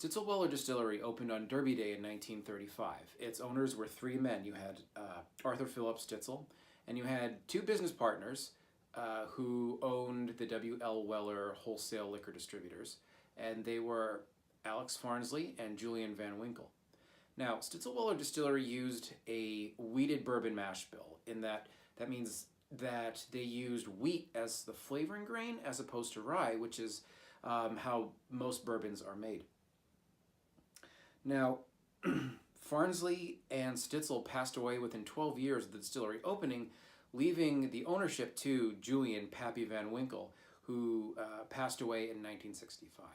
Stitzel-Weller Distillery opened on Derby Day in 1935. Its owners were three men. You had Arthur Philip Stitzel, and you had two business partners who owned the W.L. Weller wholesale liquor distributors, and they were Alex Farnsley and Julian Van Winkle. Now, Stitzel-Weller Distillery used a wheated bourbon mash bill, in that means that they used wheat as the flavoring grain as opposed to rye, which is how most bourbons are made. Now, Farnsley and Stitzel passed away within 12 years of the distillery opening, leaving the ownership to Julian Pappy Van Winkle, who passed away in 1965.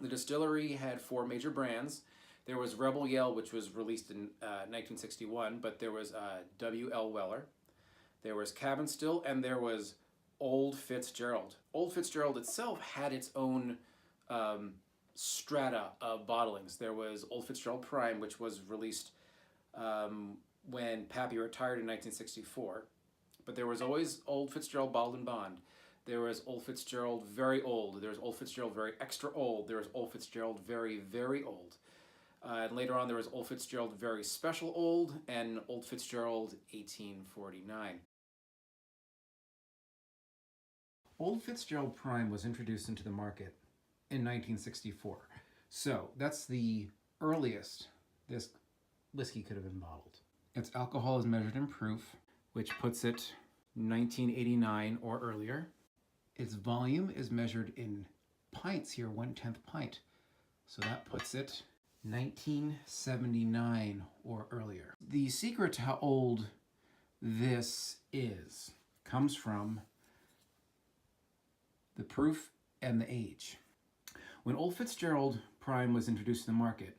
The distillery had four major brands. There was Rebel Yell, which was released in 1961, but there was W.L. Weller, there was Cabin Still, and there was Old Fitzgerald. Old Fitzgerald itself had its own strata of bottlings. There was Old Fitzgerald Prime, which was released when Pappy retired in 1964. But there was always Old Fitzgerald Bottled and Bond. There was Old Fitzgerald Very Old. There was Old Fitzgerald Very Extra Old. There was Old Fitzgerald Very, Very Old. And later on there was Old Fitzgerald Very Special Old and Old Fitzgerald 1849. Old Fitzgerald Prime was introduced into the market in 1964. So that's the earliest this whiskey could have been bottled. Its alcohol is measured in proof, which puts it 1989 or earlier. Its volume is measured in pints here, 1/10 pint. So that puts it 1979 or earlier. The secret to how old this is comes from the proof and the age. When Old Fitzgerald Prime was introduced to the market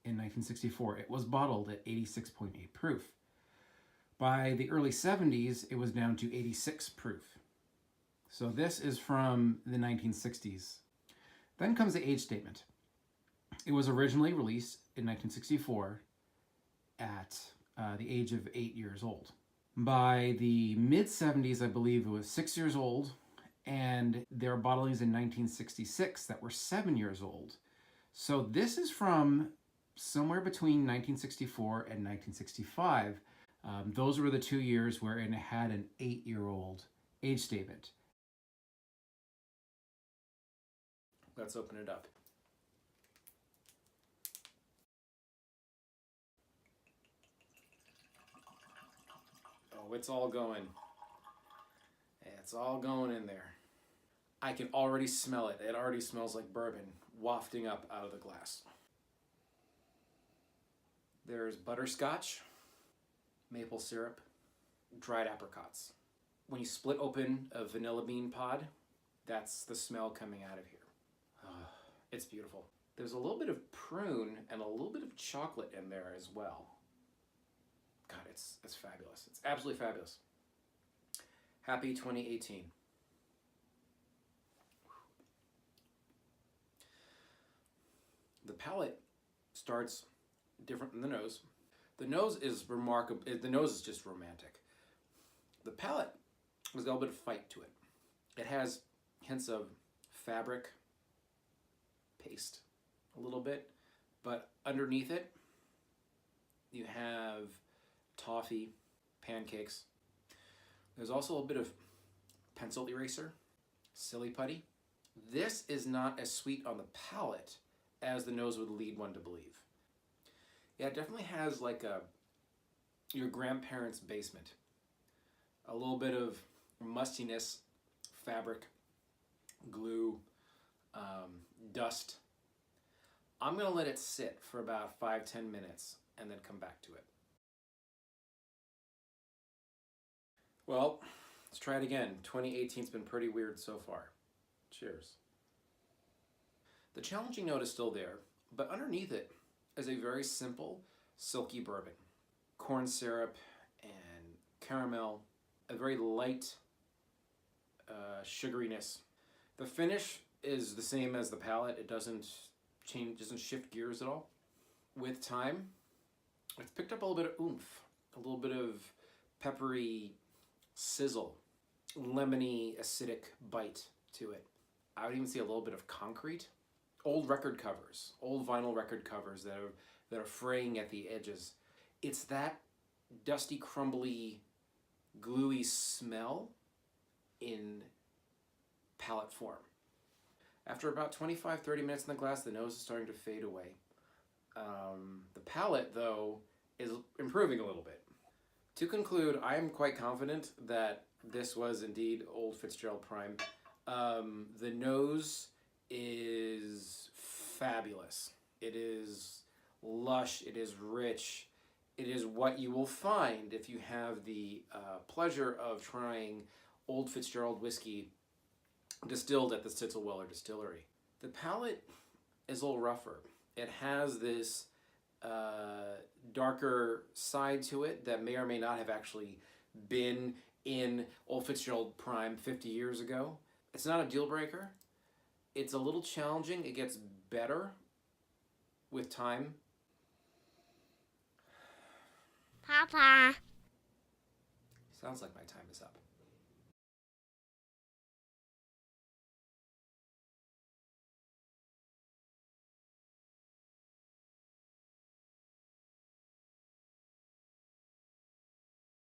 in 1964, it was bottled at 86.8 proof. By the early 70s, it was down to 86 proof. So this is from the 1960s. Then comes the age statement. It was originally released in 1964 at the age of 8 years old. By the mid-70s, I believe it was 6 years old, and there are bottlings in 1966 that were 7 years old. So this is from somewhere between 1964 and 1965. Those were the 2 years wherein it had an 8-year-old age statement. Let's open it up. Oh, it's all going. It's all going in there. I can already smell it. It already smells like bourbon wafting up out of the glass. There's butterscotch, maple syrup, dried apricots. When you split open a vanilla bean pod, that's the smell coming out of here. Oh, it's beautiful. There's a little bit of prune and a little bit of chocolate in there as well. God, it's fabulous. It's absolutely fabulous. Happy 2018. The palate starts different than the nose. The nose is remarkable. The nose is just romantic. The palate has got a little bit of fight to it. It has hints of fabric, paste, a little bit, but underneath it, you have toffee, pancakes. There's also a little bit of pencil eraser, silly putty. This is not as sweet on the palate as the nose would lead one to believe. Yeah, it definitely has like your grandparents' basement. A little bit of mustiness, fabric, glue, dust. I'm gonna let it sit for about 5-10 minutes and then come back to it. Well, let's try it again. 2018's been pretty weird so far. Cheers. The challenging note is still there, but underneath it is a very simple, silky bourbon. Corn syrup and caramel, a very light sugariness. The finish is the same as the palate. It doesn't change, doesn't shift gears at all. With time, it's picked up a little bit of oomph, a little bit of peppery sizzle, lemony, acidic bite to it. I would even see a little bit of concrete old record covers, old vinyl record covers that are fraying at the edges. It's that dusty, crumbly, gluey smell in palate form. After about 25-30 minutes in the glass, the nose is starting to fade away. The palate, though, is improving a little bit. To conclude, I am quite confident that this was indeed Old Fitzgerald Prime. The nose is fabulous. It is lush, it is rich. It is what you will find if you have the pleasure of trying Old Fitzgerald whiskey distilled at the Stitzel-Weller distillery. The palate is a little rougher. It has this darker side to it that may or may not have actually been in Old Fitzgerald Prime 50 years ago. It's not a deal breaker. It's a little challenging. It gets better with time. Papa. Sounds like my time is up.